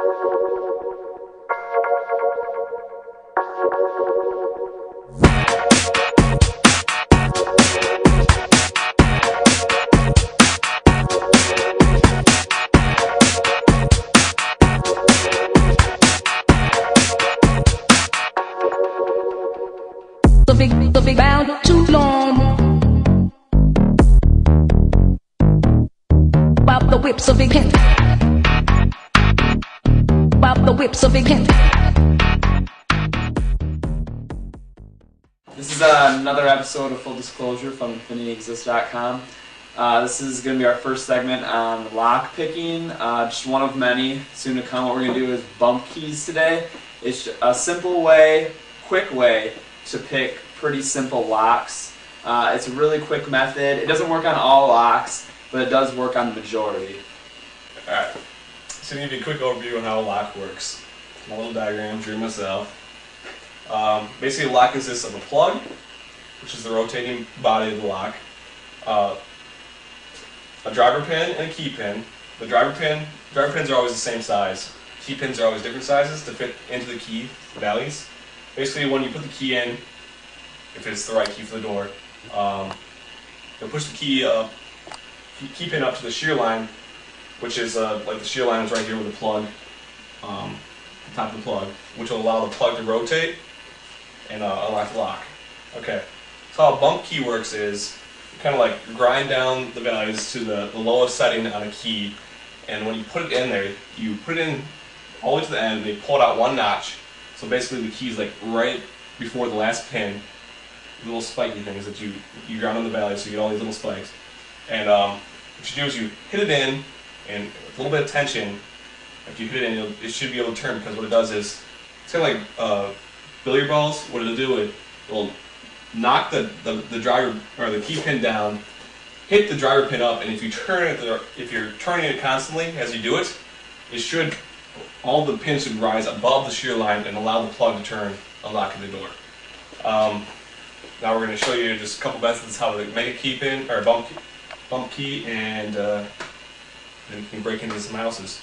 The big bound too long. Bob the whip so big hit. Bob the whip so big hit. This is another episode of Full Disclosure from InfinityExist.com. This is going to be our first segment on lock picking, just one of many soon to come. What we're going to do is bump keys today. It's a simple way, quick way to pick pretty simple locks. It's a really quick method. It doesn't work on all locks, but it does work on the majority. Alright, so I'm going to give you a quick overview on how a lock works. My little diagram, drew myself. Basically, a lock consists of a plug, which is the rotating body of the lock, a driver pin and a key pin. The driver pins are always the same size. Key pins are always different sizes to fit into the key values. Basically, when you put the key in, if it's the right key for the door, you'll push the key pin up to the shear line, which is like the shear line is right here with the plug, the top of the plug, which will allow the plug to rotate and unlock the lock. Okay, so how a bump key works is you kind of like grind down the values to the lowest setting on a key, and when you put it in there, you put it in all the way to the end, and you pull it out one notch. So basically the key is like right before the last pin, the little spiky things that you ground on the valley, so you get all these little spikes. And what you do is you hit it in, and with a little bit of tension, if you hit it in, it should be able to turn, because what it does is, it's kind of like billiard balls. What it'll do, it will knock the driver or the key pin down, hit the driver pin up, and if you're turning it constantly as you do it, all the pins should rise above the shear line and allow the plug to turn, unlocking the door. Now we're going to show you just a couple methods how to make a key pin or a bump key, and then you can break into some houses.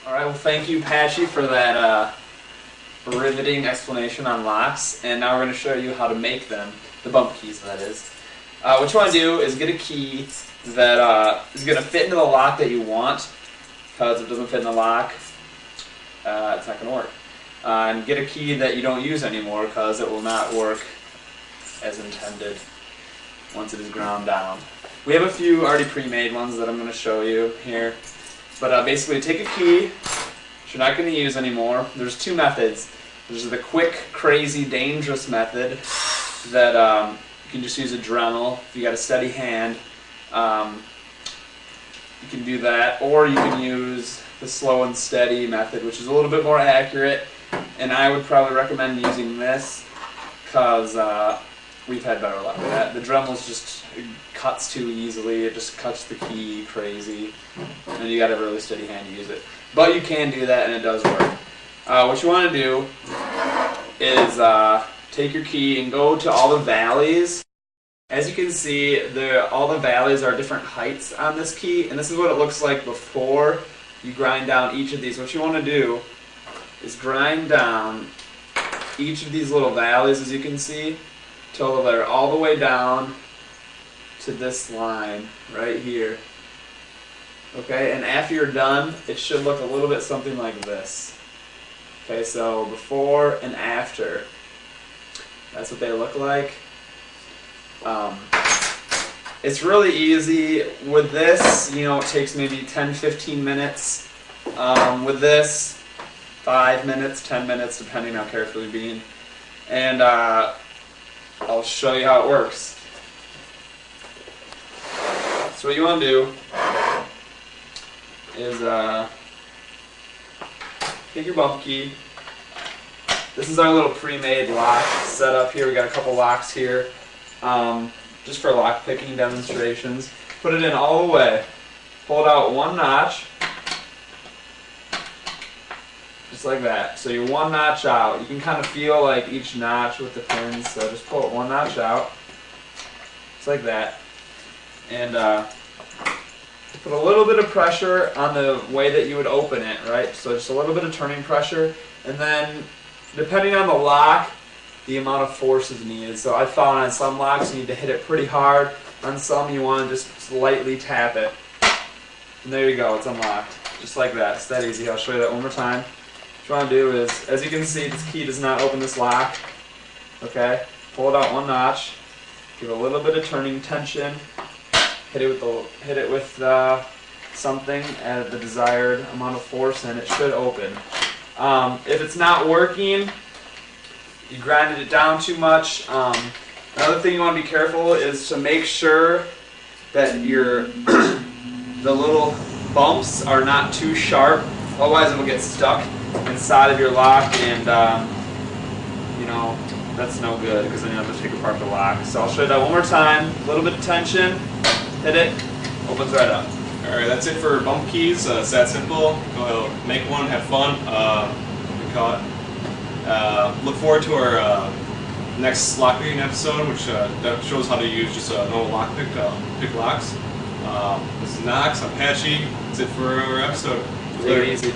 All right. Well, thank you, Patchy, for that riveting explanation on locks. And now we're going to show you how to make them, the bump keys, that is. What you want to do is get a key that is going to fit into the lock that you want, because if it doesn't fit in the lock, it's not going to work. And get a key that you don't use anymore, because it will not work as intended once it is ground down. We have a few already pre-made ones that I'm going to show you here. But basically, take a key that you're not going to use anymore. There's two methods. There's the quick, crazy, dangerous method that you can just use a Dremel if you got a steady hand. You can do that, or you can use the slow and steady method, which is a little bit more accurate, and I would probably recommend using this because we've had better luck with that. The Dremel's just, it cuts too easily, it just cuts the key crazy, and you gotta have a really steady hand to use it. But you can do that, and it does work. What you want to do is take your key and go to all the valleys. As you can see, all the valleys are different heights on this key, and this is what it looks like before you grind down each of these. What you want to do is grind down each of these little valleys, as you can see, till they're all the way down to this line right here. Okay, and after you're done, it should look a little bit something like this. Okay, so before and after, that's what they look like. It's really easy. With this, you know, it takes maybe 10-15 minutes. With this, 5 minutes, 10 minutes, depending how careful you're being. And I'll show you how it works. So what you want to do is take your bump key. This is our little pre-made lock set up here. We got a couple locks here. Just for lock picking demonstrations. Put it in all the way. Pull it out one notch. Just like that. So you're one notch out. You can kind of feel like each notch with the pins, so just pull it one notch out. Just like that. And put a little bit of pressure on the way that you would open it, right? So just a little bit of turning pressure, and then depending on the lock, the amount of force is needed. So I found on some locks you need to hit it pretty hard. On some you want to just lightly tap it. And there you go, it's unlocked. Just like that. It's that easy. I'll show you that one more time. What you want to do is, as you can see, this key does not open this lock. Okay? Pull it out one notch. Give it a little bit of turning tension. Hit it with something at the desired amount of force, and it should open. If it's not working, you grinded it down too much. Another thing you want to be careful is to make sure that your the little bumps are not too sharp. Otherwise, it will get stuck inside of your lock, and you know, that's no good because then you have to take apart the lock. So I'll show you that one more time. A little bit of tension, hit it, opens right up. All right, that's it for bump keys. It's that simple. Go ahead, make one, have fun. We call it. Look forward to our next lockpicking episode, which that shows how to use just a normal lockpick pick locks. This is Knox. I'm Patchy. That's it for our episode. Take it easy.